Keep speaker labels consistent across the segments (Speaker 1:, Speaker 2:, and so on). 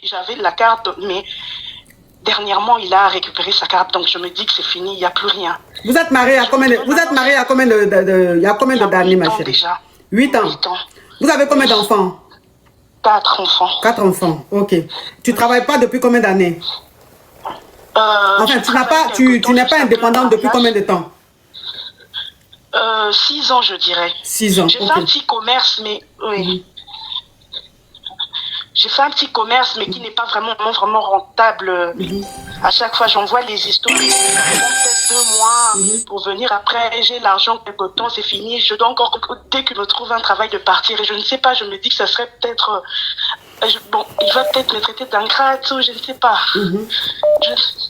Speaker 1: j'avais la carte, mais dernièrement, il a récupéré sa carte, donc je me dis que c'est fini, il n'y a plus rien.
Speaker 2: Vous êtes marié à combien il y a combien d'années, ma chérie?
Speaker 1: Déjà.
Speaker 2: 8 ans.
Speaker 1: 8 ans.
Speaker 2: Vous avez combien d'enfants?
Speaker 1: 4 enfants.
Speaker 2: 4 enfants, ok. Tu travailles pas depuis combien d'années? Enfin, tu n'es pas indépendante depuis combien de temps?
Speaker 1: 6 ans, je dirais.
Speaker 2: 6 ans,
Speaker 1: J'ai fait un petit commerce, mais oui. J'ai fait un petit commerce, mais qui n'est pas vraiment rentable. À chaque fois, j'envoie les histoires. Ça prend peut-être 2 mois pour venir. Après, j'ai l'argent quelque temps, c'est fini. Je dois encore, dès qu'il me trouve un travail, de partir. Et je ne sais pas, je me dis que ça serait peut-être... bon, il va peut-être me traiter d'ingrate ou je ne sais pas.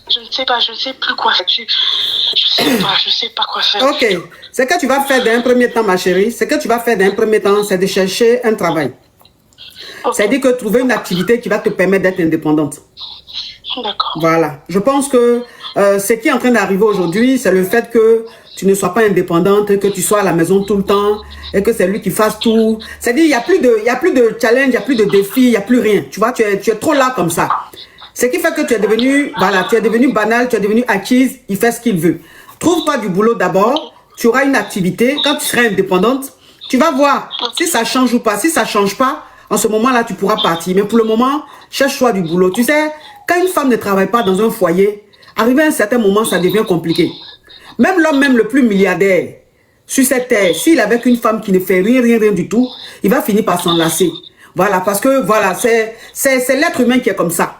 Speaker 1: Je ne sais pas, je ne sais plus quoi faire. Je sais pas quoi faire.
Speaker 2: Ok. Ce que tu vas faire d'un premier temps, ma chérie, c'est de chercher un travail. Okay. C'est-à-dire que trouver une activité qui va te permettre d'être indépendante.
Speaker 1: D'accord.
Speaker 2: Voilà. Je pense que ce qui est en train d'arriver aujourd'hui, c'est le fait que tu ne sois pas indépendante, que tu sois à la maison tout le temps et que c'est lui qui fasse tout. C'est-à-dire, il n'y a plus de challenge, il n'y a plus de défi, il n'y a plus rien. Tu vois, tu es trop là comme ça. Ce qui fait que tu es devenu, voilà, tu es devenu banal, tu es devenu acquise, il fait ce qu'il veut. Trouve-toi du boulot d'abord, tu auras une activité. Quand tu seras indépendante, tu vas voir si ça change ou pas. Si ça ne change pas, en ce moment-là, tu pourras partir. Mais pour le moment, cherche-toi du boulot. Tu sais, quand une femme ne travaille pas dans un foyer, arrivé à un certain moment, ça devient compliqué. Même l'homme, même le plus milliardaire, sur cette terre, s'il est avec une femme qui ne fait rien du tout, il va finir par s'enlacer. Voilà, parce que voilà, c'est l'être humain qui est comme ça.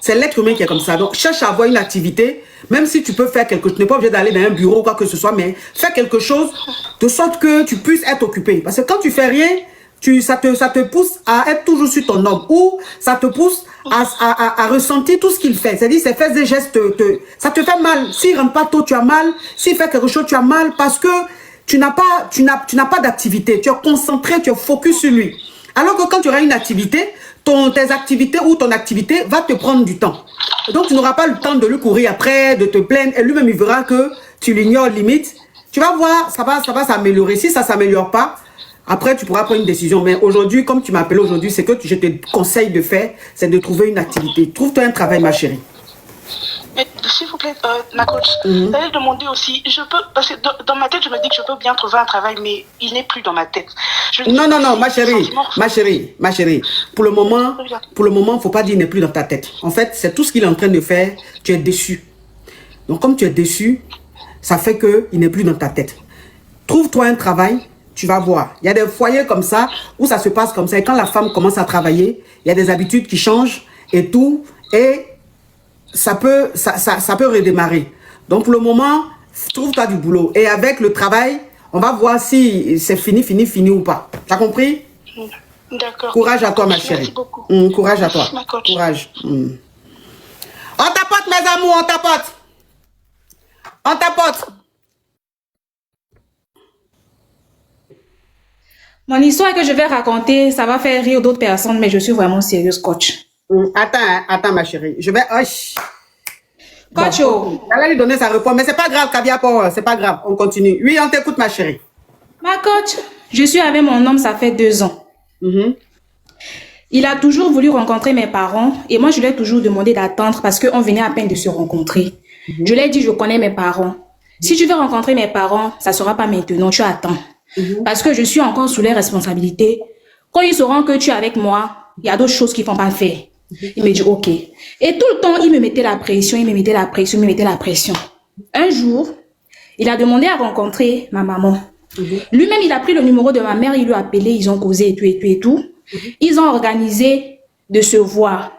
Speaker 2: C'est l'être humain qui est comme ça. Donc, cherche à avoir une activité, même si tu peux faire quelque chose. Tu n'es pas obligé d'aller dans un bureau ou quoi que ce soit, mais fais quelque chose de sorte que tu puisses être occupé. Parce que quand tu fais rien, ça te pousse à être toujours sur ton homme, ou ça te pousse à ressentir tout ce qu'il fait. C'est-à-dire, ses faits et gestes, ça te fait mal. S'il ne rentre pas tôt, tu as mal. S'il fait quelque chose, tu as mal parce que tu n'as pas d'activité. Tu es concentré, tu es focus sur lui. Alors que quand tu auras une activité, tes activités ou ton activité va te prendre du temps. Donc, tu n'auras pas le temps de lui courir après, de te plaindre. Et lui-même, il verra que tu l'ignores limite. Tu vas voir, ça va s'améliorer. Si ça ne s'améliore pas, après, tu pourras prendre une décision. Mais aujourd'hui, comme tu m'appelles aujourd'hui, c'est que je te conseille de faire, c'est de trouver une activité. Trouve-toi un travail, ma chérie.
Speaker 1: S'il vous plaît, ma coach, j'allais demander aussi, parce que dans ma tête, je me dis que je peux bien trouver un travail, mais il n'est plus dans ma tête.
Speaker 2: Non, ma chérie. Pour le moment, il ne faut pas dire il n'est plus dans ta tête. En fait, c'est tout ce qu'il est en train de faire, tu es déçu. Donc, comme tu es déçu, ça fait qu'il n'est plus dans ta tête. Trouve-toi un travail. Tu vas voir. Il y a des foyers comme ça, où ça se passe comme ça. Et quand la femme commence à travailler, il y a des habitudes qui changent et tout. Et ça peut redémarrer. Donc, pour le moment, trouve-toi du boulot. Et avec le travail, on va voir si c'est fini ou pas. Tu as compris?
Speaker 1: D'accord.
Speaker 2: Courage à toi, ma chérie.
Speaker 1: Merci beaucoup.
Speaker 2: Courage à toi.
Speaker 1: Merci,
Speaker 2: courage. On tapote, mes amours, on tapote. On tapote.
Speaker 3: Mon histoire que je vais raconter, ça va faire rire d'autres personnes, mais je suis vraiment sérieuse, coach.
Speaker 2: Attends, ma chérie. Je vais...
Speaker 3: Coach,
Speaker 2: bon, j'allais lui donner sa réponse, mais c'est pas grave, Caviar, c'est pas grave. On continue. Oui, on t'écoute, ma chérie.
Speaker 3: Ma coach, je suis avec mon homme, ça fait 2 ans. Il a toujours voulu rencontrer mes parents et moi, je lui ai toujours demandé d'attendre parce qu'on venait à peine de se rencontrer. Je lui ai dit, je connais mes parents. Si tu veux rencontrer mes parents, ça sera pas maintenant, tu attends. Parce que je suis encore sous les responsabilités. Quand ils sauront que tu es avec moi, il y a d'autres choses qu'ils ne font pas faire. Il me dit OK. Et tout le temps, il me mettait la pression. Un jour, il a demandé à rencontrer ma maman. Lui-même, il a pris le numéro de ma mère, il lui a appelé, ils ont causé et tout. Ils ont organisé de se voir.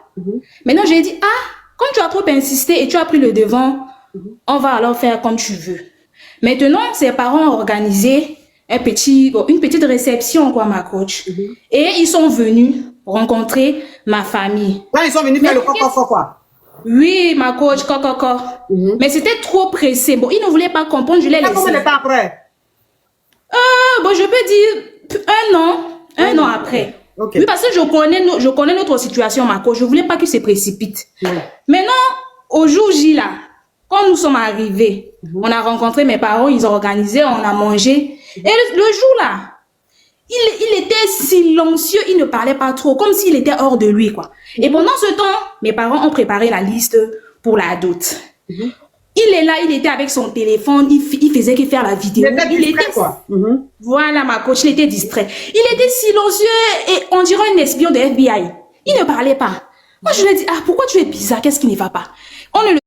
Speaker 3: Maintenant, j'ai dit, comme tu as trop insisté et tu as pris le devant, on va alors faire comme tu veux. Maintenant, ses parents ont organisé une petite réception, quoi, ma coach. Et ils sont venus rencontrer ma famille.
Speaker 2: Là, ils sont venus faire le quoi?
Speaker 3: Oui, ma coach, Mais c'était trop pressé. Bon, ils ne voulaient pas comprendre, je l'ai laissé.
Speaker 2: Combien de temps après?
Speaker 3: Bon, je peux dire 1 an. 1 an après.
Speaker 2: Okay.
Speaker 3: Oui, parce que je connais notre situation, ma coach. Je ne voulais pas qu'il se précipite. Maintenant, au jour J, là, quand nous sommes arrivés, on a rencontré mes parents, ils ont organisé, on a mangé. Et le jour là, il était silencieux, il ne parlait pas trop, comme s'il était hors de lui, quoi. Et pendant ce temps, mes parents ont préparé la liste pour la dot. Il est là, il était avec son téléphone, il faisait que faire la vidéo.
Speaker 2: Il était quoi.
Speaker 3: Voilà, ma coach, il était distrait. Il était silencieux et on dirait un espion de FBI. Il ne parlait pas. Moi, je lui ai dit, ah, pourquoi tu es bizarre? Qu'est-ce qui ne va pas? On ne le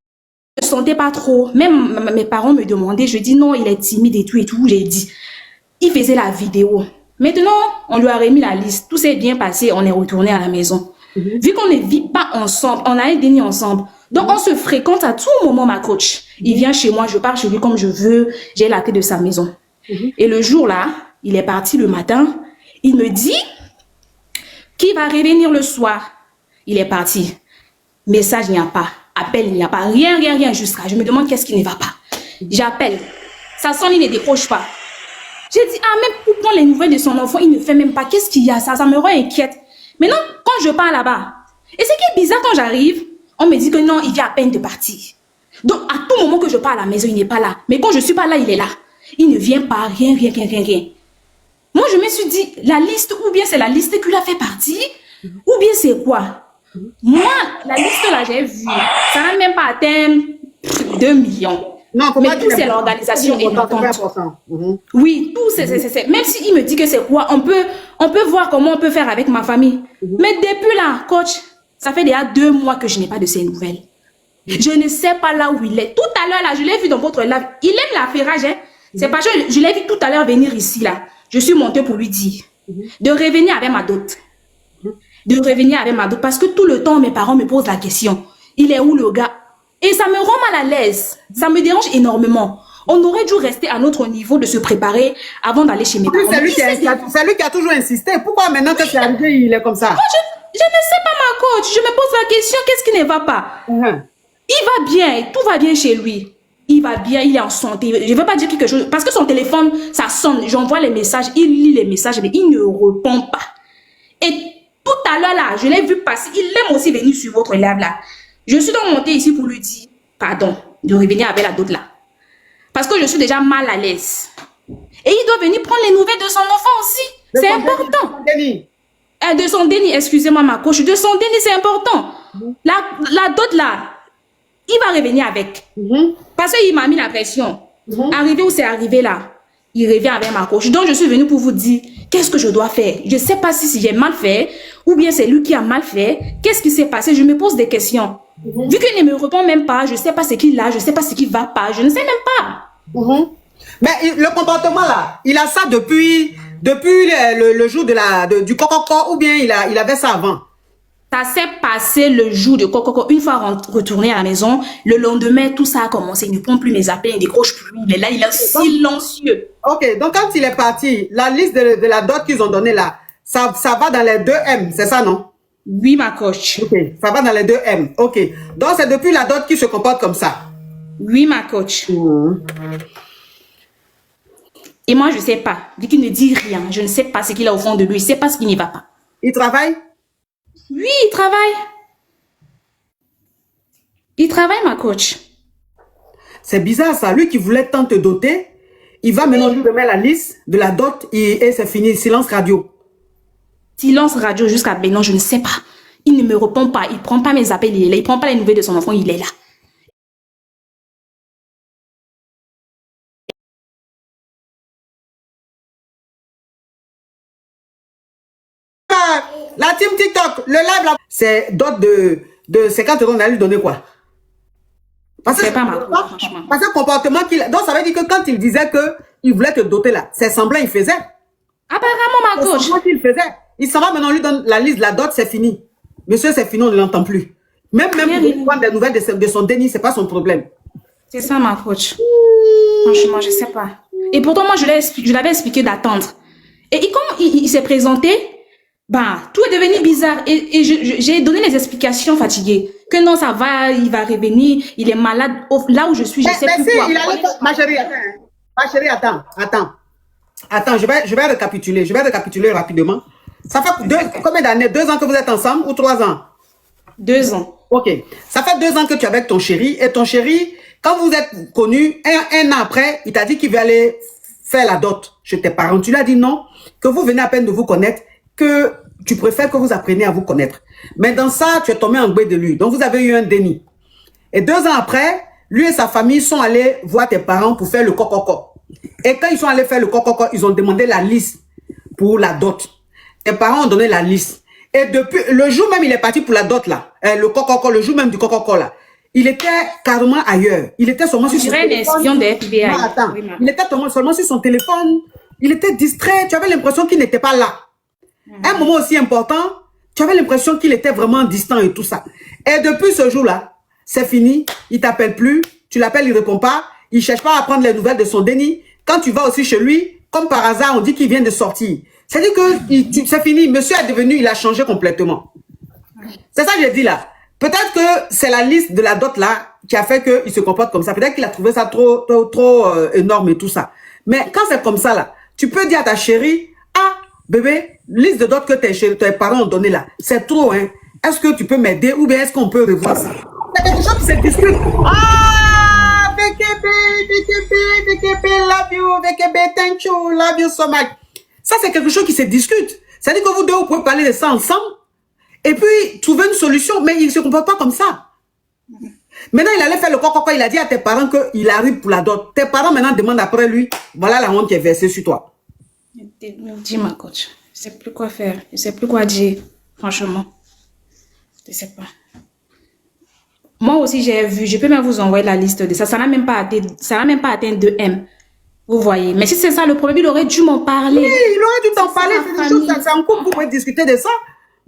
Speaker 3: sentait pas trop. Même mes parents me demandaient, je dis non, il est timide et tout, j'ai dit. Il faisait la vidéo. Maintenant, on lui a remis la liste. Tout s'est bien passé, on est retourné à la maison. Vu qu'on ne vit pas ensemble, on a un déni ensemble. Donc, on se fréquente à tout moment, ma coach. Il vient chez moi, je pars chez lui comme je veux. J'ai la clé de sa maison. Et le jour là, il est parti le matin. Il me dit qu'il va revenir le soir. Il est parti. Message, il n'y a pas. Appel, il n'y a pas. Rien jusqu'à. Je me demande qu'est-ce qui ne va pas. J'appelle. Ça sonne, il ne décroche pas. J'ai dit, ah, même pour prendre les nouvelles de son enfant, il ne fait même pas. Qu'est-ce qu'il y a? Ça me rend inquiète. Mais non, quand je pars là-bas, et ce qui est bizarre quand j'arrive, on me dit que non, il vient à peine de partir. Donc, à tout moment que je pars à la maison, il n'est pas là. Mais quand je suis pas là, il est là. Il ne vient pas, rien. Moi, je me suis dit, la liste, ou bien c'est la liste qu'il a fait partie, ou bien c'est quoi? Moi, la liste là, j'ai vu, ça n'a même pas atteint 2 millions.
Speaker 2: Non,
Speaker 3: mais tout, c'est l'organisation émontante. Oui, tout, c'est. Même s'il me dit que c'est quoi, on peut voir comment on peut faire avec ma famille. Mais depuis là, coach, ça fait déjà 2 mois que je n'ai pas de ces nouvelles. Je ne sais pas là où il est. Tout à l'heure, là, je l'ai vu dans votre live. Il aime la ferrage, hein. C'est parce que je l'ai vu tout à l'heure venir ici, là. Je suis montée pour lui dire de revenir avec ma dot. Parce que tout le temps, mes parents me posent la question. Il est où le gars? Et ça me rend mal à l'aise. Ça me dérange énormément. On aurait dû rester à notre niveau de se préparer avant d'aller chez mes parents.
Speaker 2: C'est lui qui a toujours insisté. Pourquoi maintenant que c'est arrivé, il est comme ça?
Speaker 3: Moi, je ne sais pas, ma coach. Je me pose la question, qu'est-ce qui ne va pas? Il va bien, tout va bien chez lui. Il va bien, il est en santé. Je ne veux pas dire quelque chose, parce que son téléphone, ça sonne. J'envoie les messages, il lit les messages, mais il ne répond pas. Et tout à l'heure, là, je l'ai vu passer. Il aime aussi venir sur votre live, là. Je suis donc montée ici pour lui dire, pardon, de revenir avec la dot, là. Parce que je suis déjà mal à l'aise. Et il doit venir prendre les nouvelles de son enfant aussi. C'est important. De son déni, excusez-moi, ma coach. De son déni, c'est important. La dot, là, il va revenir avec. Parce qu'il m'a mis la pression. Arrivé où c'est arrivé là, il revient avec ma coach. Donc, je suis venue pour vous dire, qu'est-ce que je dois faire? Je ne sais pas si j'ai mal fait, ou bien c'est lui qui a mal fait. Qu'est-ce qui s'est passé? Je me pose des questions. Vu qu'il ne me répond même pas, je ne sais pas ce qu'il a, je ne sais pas ce qui ne va pas, je ne sais même pas.
Speaker 2: Mais le comportement là, il a ça depuis le jour du coco, ou bien il avait ça avant?
Speaker 3: Ça s'est passé le jour de coco. Une fois retourné à la maison, le lendemain, tout ça a commencé. Il ne prend plus mes appels, il ne décroche plus. Il est là, il est silencieux.
Speaker 2: Ok, donc quand il est parti, la liste de la dot qu'ils ont donnée là, ça va dans les 2 M, c'est ça, non?
Speaker 3: Oui, ma coach.
Speaker 2: Ok, ça va dans les 2 M. Ok, donc c'est depuis la dot qu'il se comporte comme ça?
Speaker 3: Oui, ma coach. Et moi, je ne sais pas. Vu qu'il ne dit rien, je ne sais pas ce qu'il a au fond de lui. Je ne sais pas ce qui n'y va pas.
Speaker 2: Il travaille?
Speaker 3: Oui, il travaille. Il travaille, ma coach.
Speaker 2: C'est bizarre ça. Lui qui voulait tant te doter, il va maintenant lui remettre la liste de la dot et c'est fini. Silence radio.
Speaker 3: Silence radio jusqu'à maintenant, je ne sais pas. Il ne me répond pas. Il ne prend pas mes appels. Il est là. Il ne prend pas les nouvelles de son enfant. Il est là.
Speaker 2: La team TikTok, le live là, c'est dot de 50 euros, on a lui donner quoi? Parce que
Speaker 3: c'est pas ma coach, franchement.
Speaker 2: Parce que comportement qu'il a. Donc ça veut dire que quand il disait que il voulait te doter là, c'est semblant il faisait.
Speaker 3: Apparemment, ma coach.
Speaker 2: C'est semblant qu'il faisait. Il s'en va maintenant, lui donne la liste de la dot, c'est fini. Monsieur, c'est fini, on ne l'entend plus. Même pour prendre des nouvelles de son déni, c'est pas son problème.
Speaker 3: C'est ça, ma coach. Franchement, je sais pas. Et pourtant, moi, je l'avais expliqué d'attendre. Et comme il s'est présenté, bah, tout est devenu bizarre. Et j'ai donné les explications fatiguées. Que non, ça va, il va revenir, il est malade. Là où je suis, je sais plus quoi.
Speaker 2: Ma chérie, attends. Attends, je vais récapituler. Je vais récapituler rapidement. Ça fait combien d'années? 2 ans que vous êtes ensemble ou 3 ans?
Speaker 3: 2 ans.
Speaker 2: Ok. Ça fait 2 ans que tu es avec ton chéri. Et ton chéri, quand vous êtes connus, un an après, il t'a dit qu'il veut aller faire la dot chez tes parents. Tu lui as dit non, que vous venez à peine de vous connaître, que tu préfères que vous appreniez à vous connaître. Mais dans ça, tu es tombé en gbé de lui. Donc, vous avez eu un déni. Et 2 ans après, lui et sa famille sont allés voir tes parents pour faire le coco. Et quand ils sont allés faire le coco, ils ont demandé la liste pour la dot. Tes parents ont donné la liste. Et depuis, le jour même, il est parti pour la dot là. Le coco, le jour même du coco là. Il était carrément ailleurs. Il était seulement sur son téléphone. Non, attends. Oui, il était seulement sur son téléphone. Il était distrait. Tu avais l'impression qu'il n'était pas là. Un moment aussi important, tu avais l'impression qu'il était vraiment distant et tout ça. Et depuis ce jour-là, c'est fini. Il t'appelle plus. Tu l'appelles, il répond pas. Il cherche pas à prendre les nouvelles de son déni. Quand tu vas aussi chez lui, comme par hasard, on dit qu'il vient de sortir. C'est-à-dire que c'est fini. Monsieur est devenu, il a changé complètement. C'est ça que j'ai dit là. Peut-être que c'est la liste de la dot là qui a fait qu'il se comporte comme ça. Peut-être qu'il a trouvé ça trop énorme et tout ça. Mais quand c'est comme ça là, tu peux dire à ta chérie, ah bébé, liste de dot que tes parents ont donné là, c'est trop hein. Est-ce que tu peux m'aider ou bien est-ce qu'on peut revoir ça? C'est quelque chose qui se discute. Ah, BKB, love you, BKB, thank you, love you so much. Ça c'est quelque chose qui se discute. C'est-à-dire que vous deux vous pouvez parler de ça ensemble. Et puis, trouver une solution, mais il ne se comporte pas comme ça. Maintenant, il allait faire le coco, il a dit à tes parents qu'il arrive pour la dot. Tes parents maintenant demandent après lui, voilà la honte qui est versée sur toi.
Speaker 3: Dis ma coach, je ne sais plus quoi faire, je ne sais plus quoi dire, franchement. Je ne sais pas. Moi aussi, j'ai vu, je peux même vous envoyer la liste de ça. Ça n'a même pas atteint 2M. Vous voyez. Mais si c'est ça le problème, il aurait dû m'en parler. Oui,
Speaker 2: il aurait dû t'en parler. C'est en couple, vous pouvez discuter de ça.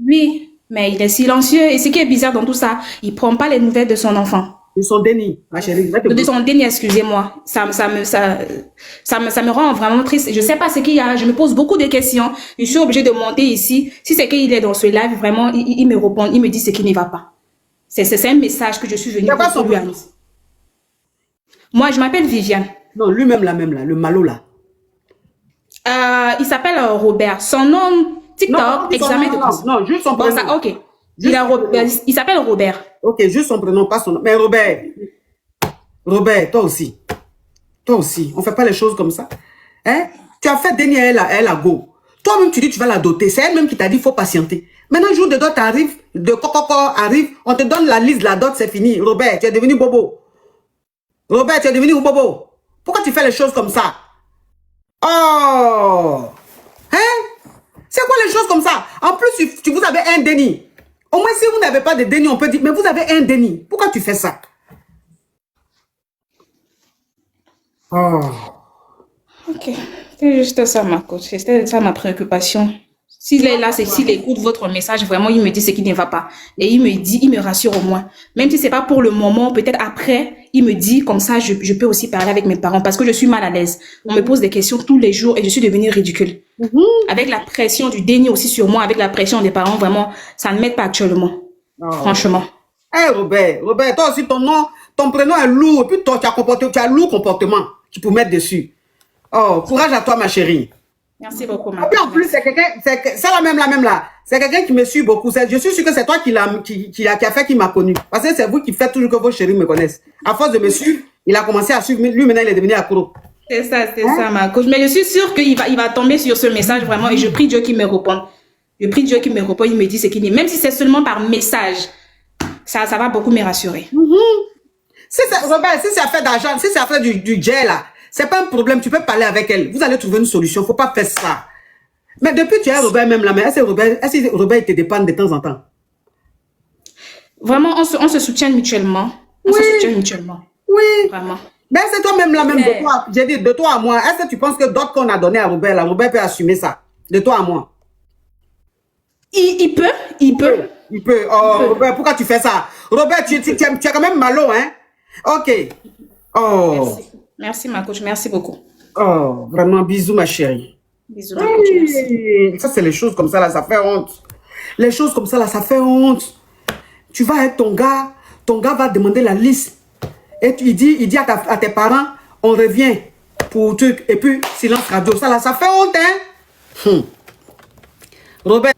Speaker 3: Oui. Mais il est silencieux. Et ce qui est bizarre dans tout ça, il ne prend pas les nouvelles de son enfant.
Speaker 2: De son déni, ma chérie.
Speaker 3: De son déni, excusez-moi. Ça me rend vraiment triste. Je ne sais pas ce qu'il y a. Je me pose beaucoup de questions. Je suis obligée de monter ici. Si c'est qu'il est dans ce live, vraiment, il me répond. Il me dit ce qui ne va pas. C'est un message que je suis venue pour lui annoncer. Moi, je m'appelle Viviane.
Speaker 2: Non, lui-même, le malo là.
Speaker 3: Il s'appelle Robert. Son nom... TikTok,
Speaker 2: non,
Speaker 3: examen de plus.
Speaker 2: Non, juste son prénom.
Speaker 3: Ça, ok. Il s'appelle Robert.
Speaker 2: Ok, juste son prénom, pas son nom. Mais Robert, toi aussi. Toi aussi. On ne fait pas les choses comme ça. Hein? Tu as fait déni à elle à go. Toi-même, tu dis tu vas la doter. C'est elle-même qui t'a dit il faut patienter. Maintenant, le jour de dot arrive, de coco arrive, on te donne la liste de la dot, c'est fini. Robert, tu es devenu bobo. Robert, tu es devenu bobo. Pourquoi tu fais les choses comme ça? Oh! Hein? C'est quoi les choses comme ça? En plus, vous avez un déni. Au moins, si vous n'avez pas de déni, on peut dire, mais vous avez un déni. Pourquoi tu fais ça? Oh.
Speaker 3: Ok. C'est juste ça, ma coach. C'était ça ma préoccupation. S'il est là, c'est s'il écoute votre message, vraiment, il me dit ce qui ne va pas. Et il me rassure au moins. Même si c'est pas pour le moment, peut-être après, il me dit, comme ça, je peux aussi parler avec mes parents parce que je suis mal à l'aise. On me pose des questions tous les jours et je suis devenue ridicule. Avec la pression du déni aussi sur moi, avec la pression des parents, vraiment, ça ne m'aide pas actuellement. Oh. Franchement.
Speaker 2: Hey Robert, toi aussi, ton prénom est lourd. Et puis toi, tu as un lourd comportement qui peut mettre dessus. Oh, courage à toi, ma chérie.
Speaker 3: Merci beaucoup, ma
Speaker 2: en plus, c'est quelqu'un, c'est la même là. C'est quelqu'un qui me suit beaucoup. Je suis sûr que c'est toi qui a fait qu'il m'a connu. Parce que c'est vous qui faites toujours que vos chéris me connaissent. À force de me suivre, il a commencé à suivre. Lui, maintenant, il est devenu accro.
Speaker 3: C'est ça, ma coach. Mais je suis sûre qu'il va tomber sur ce message vraiment. Et je prie Dieu qu'il me réponde. Je prie Dieu qu'il me réponde. Il me dit ce qu'il dit. Même si c'est seulement par message, ça va beaucoup me rassurer.
Speaker 2: Robert, si c'est affaire d'argent, si c'est affaire du jet là, c'est pas un problème, tu peux parler avec elle. Vous allez trouver une solution, faut pas faire ça. Mais depuis tu es Robert même là, mais est-ce que Robert il te dépend de temps en temps?
Speaker 3: Vraiment, on se soutient mutuellement. On se soutient mutuellement.
Speaker 2: Oui.
Speaker 3: Vraiment.
Speaker 2: Mais c'est toi-même là, même de toi. J'ai dit de toi à moi. Est-ce que tu penses que d'autres qu'on a donné à Robert, là, Robert peut assumer ça? De toi à moi.
Speaker 3: Il peut.
Speaker 2: Il peut. Oh, Robert, pourquoi tu fais ça? Robert, tu es quand même malo, hein? Ok. Oh.
Speaker 3: Merci, ma coach. Merci beaucoup.
Speaker 2: Oh, vraiment, bisous, ma chérie.
Speaker 3: Bisous, ma coach. Merci.
Speaker 2: Ça, c'est les choses comme ça, là, ça fait honte. Les choses comme ça, là, ça fait honte. Tu vas avec ton gars va demander la liste. Et il dit à tes parents, on revient pour truc. Et puis, silence radio. Ça, là, ça fait honte, hein? Robert.